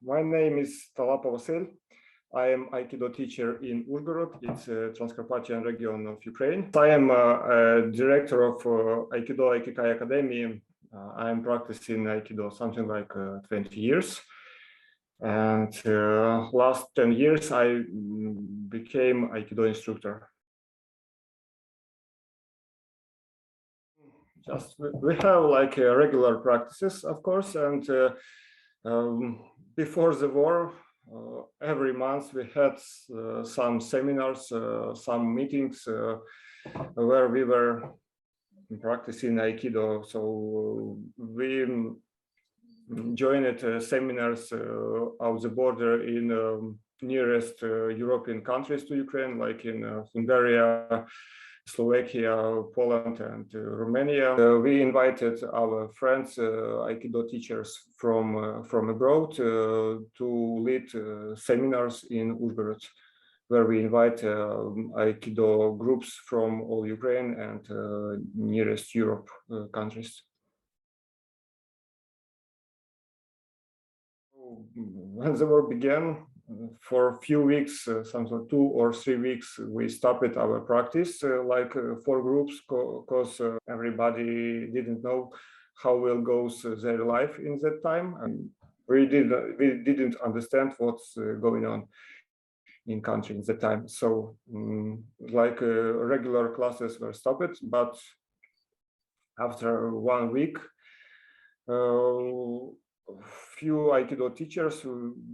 My name is Talapa Vasyl. I am Aikido teacher in Uzhhorod. It's a Transcarpathian region of Ukraine. I am a director of Aikido Aikikai Academy. I am practicing Aikido something like 20 years. And last 10 years, I became Aikido instructor. Just we have like regular practices, of course, and before the war, every month we had some seminars, some meetings where we were practicing Aikido. So we joined seminars of the border in nearest European countries to Ukraine, like in Hungary, Slovakia, Poland, and Romania. We invited our friends, Aikido teachers from abroad, to lead seminars in Uzhhorod, where we invite Aikido groups from all Ukraine and nearest Europe countries. When the war began, for a few weeks, sometimes 2 or 3 weeks, we stopped our practice, like 4 groups, because everybody didn't know how will go their life in that time, and we didn't understand what's going on in country in that time. So, like regular classes were stopped, but after 1 week, few Aikido teachers,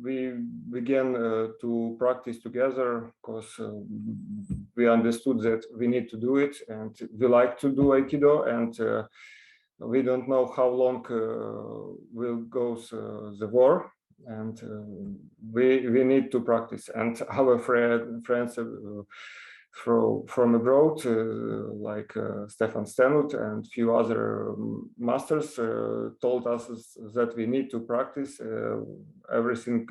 we began to practice together because we understood that we need to do it and we like to do Aikido, and we don't know how long will go the war, and we need to practice. And our friends from abroad, like Stefan Stenut and few other masters, told us that we need to practice. Everything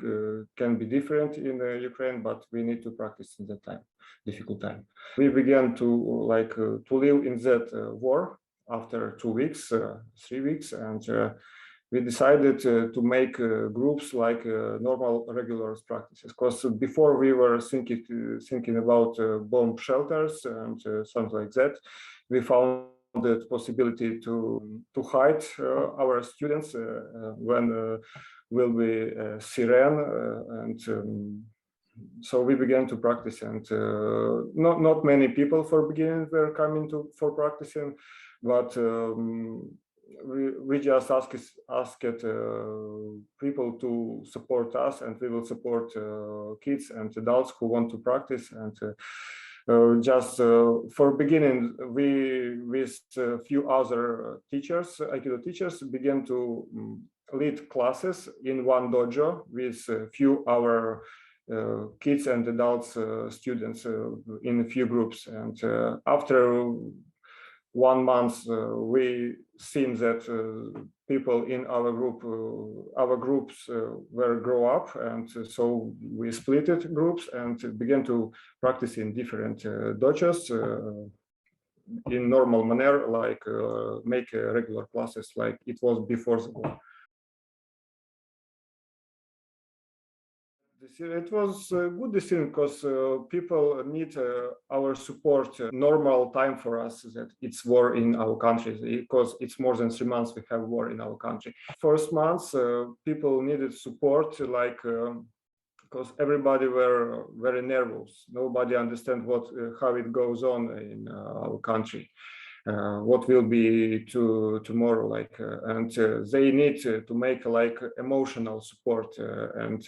can be different in Ukraine, but we need to practice in that time, difficult time. We began to to live in that war after 2 weeks, 3 weeks, and we decided to make groups like normal, regular practices. Because before we were thinking about bomb shelters and something like that, we found the possibility to hide our students when will be siren, and so we began to practice. And not many people for beginning were coming for practicing, but we just asked people to support us, and we will support kids and adults who want to practice. And just for beginning, we with a few other teachers, Aikido teachers, began to lead classes in one dojo with a few our kids and adults students in a few groups. And after 1 month, we seen that people in our groups were grow up, and so we split groups and began to practice in different dojos in normal manner, like make regular classes like it was before the war. It was a good decision because people need our support. Normal time for us that it's war in our country, because it's more than 3 months we have war in our country. First months, people needed support, like because everybody were very nervous. Nobody understand how it goes on in our country. What will be tomorrow, like and they need to make like emotional support and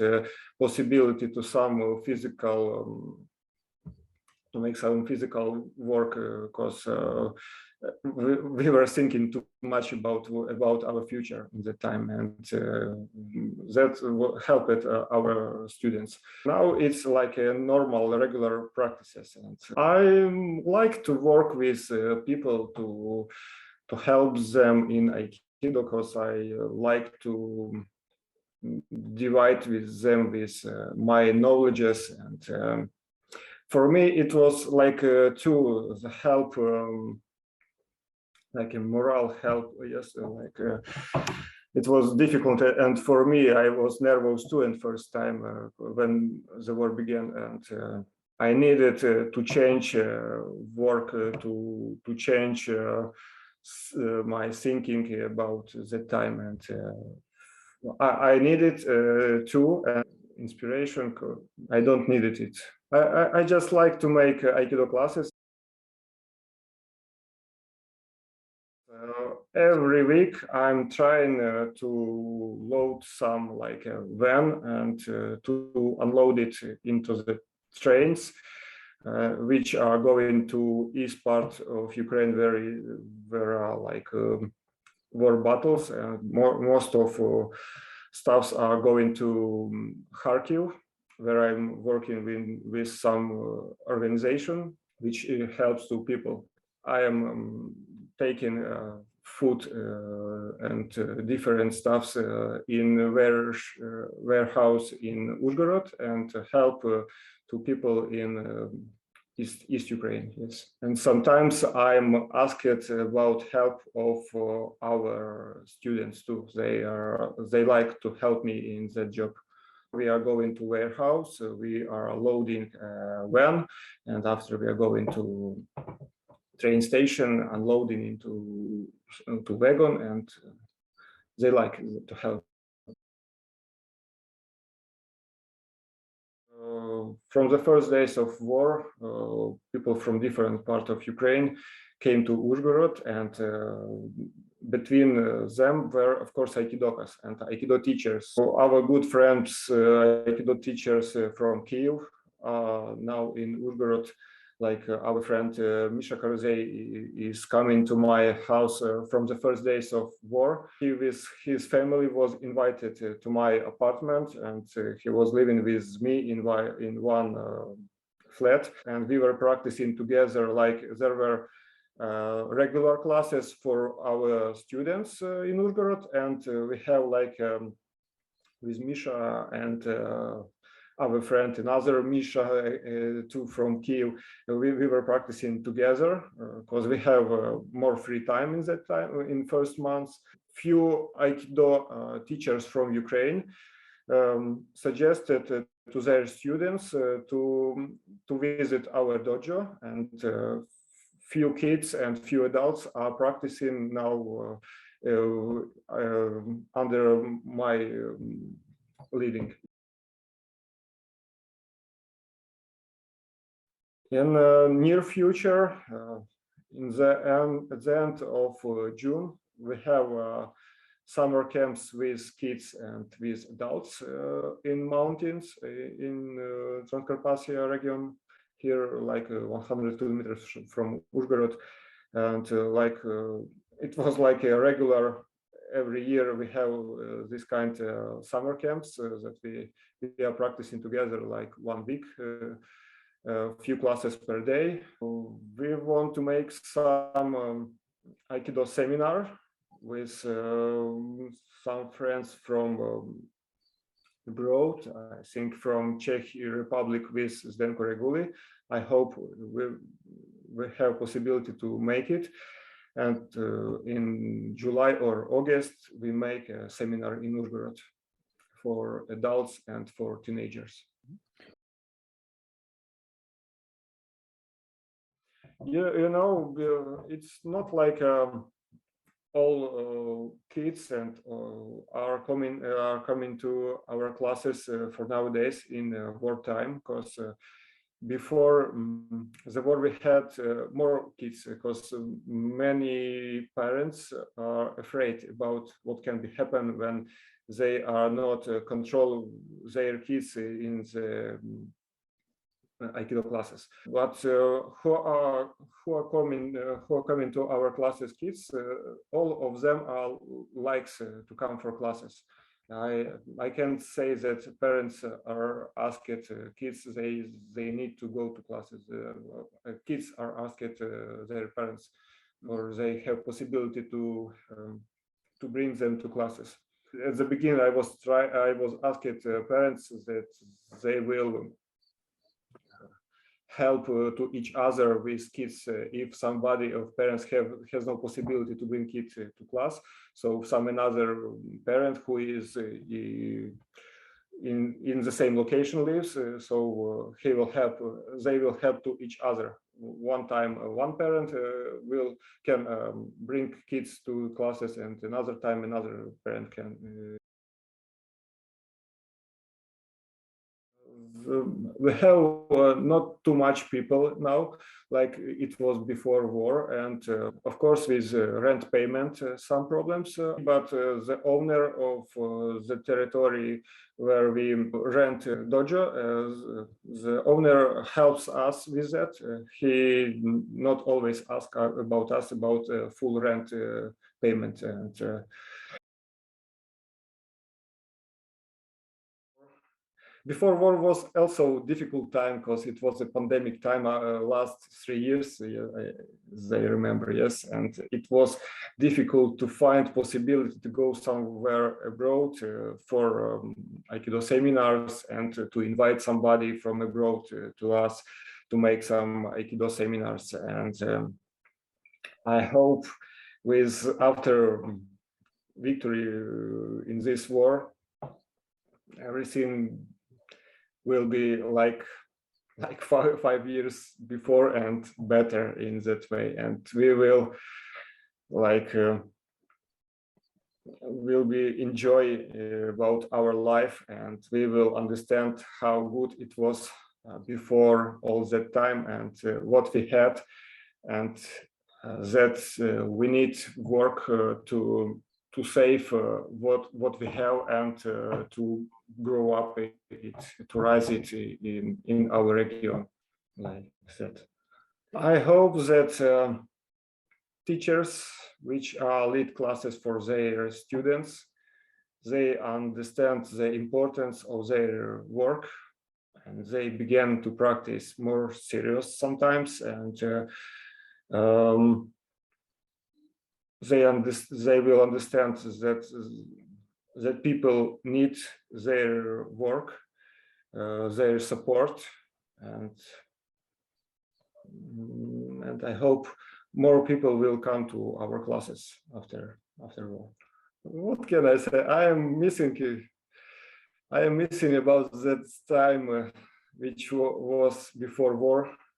possibility to some physical to make some physical work, because we were thinking too much about our future in that time, and that helped our students. Now it's like a normal, regular practices, and I like to work with people to help them in Aikido, because I like to divide with them with my knowledges, and for me it was like to help. Like a moral help, yes, like it was difficult, and for me, I was nervous too in first time when the war began, and I needed to change work, to change my thinking about the time, and I needed to inspiration. I don't need it. I just like to make Aikido classes. Every week I'm trying to load some like a van and to unload it into the trains which are going to east part of Ukraine, where are like war battles, and most of staffs are going to Kharkiv, where I'm working with some organization which helps to people. I am taking food and different stuffs in warehouse in Uzhhorod and help to people in East Ukraine. Yes, and sometimes I'm asked about help of our students too. They like to help me in that job. We are going to warehouse. We are loading a van, and after we are going to train station, unloading into wagon, and they like to help. From the first days of war, people from different parts of Ukraine came to Uzhhorod, and between them were, of course, Aikidokas and Aikido teachers. So our good friends, Aikido teachers from Kyiv, now in Uzhhorod, like our friend Misha Karuzey is coming to my house from the first days of war. He with his family was invited to my apartment, and he was living with me in one flat, and we were practicing together. Like there were regular classes for our students in Uzhhorod, and we have like with Misha and our friend, another Misha, too, from Kyiv. We were practicing together because we have more free time in that time, in first months. Few Aikido teachers from Ukraine suggested to their students to visit our dojo, and few kids and few adults are practicing now under my leading. In the near future, at the end of June, we have summer camps with kids and with adults in mountains in Transcarpathia region, here like 100 kilometers from Uzhhorod, and it was like a regular. Every year we have this kind of summer camps that we are practicing together like 1 week. Few classes per day. We want to make some Aikido seminar with some friends from abroad. I think from Czech Republic with Zdenko Reguli. I hope we have possibility to make it. And in July or August, we make a seminar in Uzhhorod for adults and for teenagers. You know, it's not like all kids and are coming to our classes for nowadays in wartime, because before the war we had more kids, because many parents are afraid about what can be happen when they are not control their kids in the Aikido classes. But who are coming to our classes, kids, all of them are likes to come for classes. I can say that parents are asked kids they need to go to classes. Kids are asked their parents, or they have possibility to bring them to classes. At the beginning, I was asked parents that they will help to each other with kids if somebody of parents has no possibility to bring kids to class. So some another parent who is in the same location lives, so he will help. They will help to each other. One time, one parent can bring kids to classes, and another time another parent can. We have not too much people now, like it was before war, and of course with rent payment some problems, but the owner of the territory where we rent dojo, the owner helps us with that. He not always asks about us about full rent payment, and before war was also difficult time because it was a pandemic time, last 3 years, as I remember, yes, and it was difficult to find possibility to go somewhere abroad for Aikido seminars, and to invite somebody from abroad to us to make some Aikido seminars. And I hope with after victory in this war, everything will be like 5 years before and better in that way, and we will will be enjoy about our life, and we will understand how good it was before all that time, and what we had, and that we need work to save what we have, and to grow up it, to rise it in our region, like that. I hope that teachers which are lead classes for their students, they understand the importance of their work, and they begin to practice more serious sometimes, and they will understand that people need their work, their support, and I hope more people will come to our classes after war. What can I say? I am missing about that time which was before war.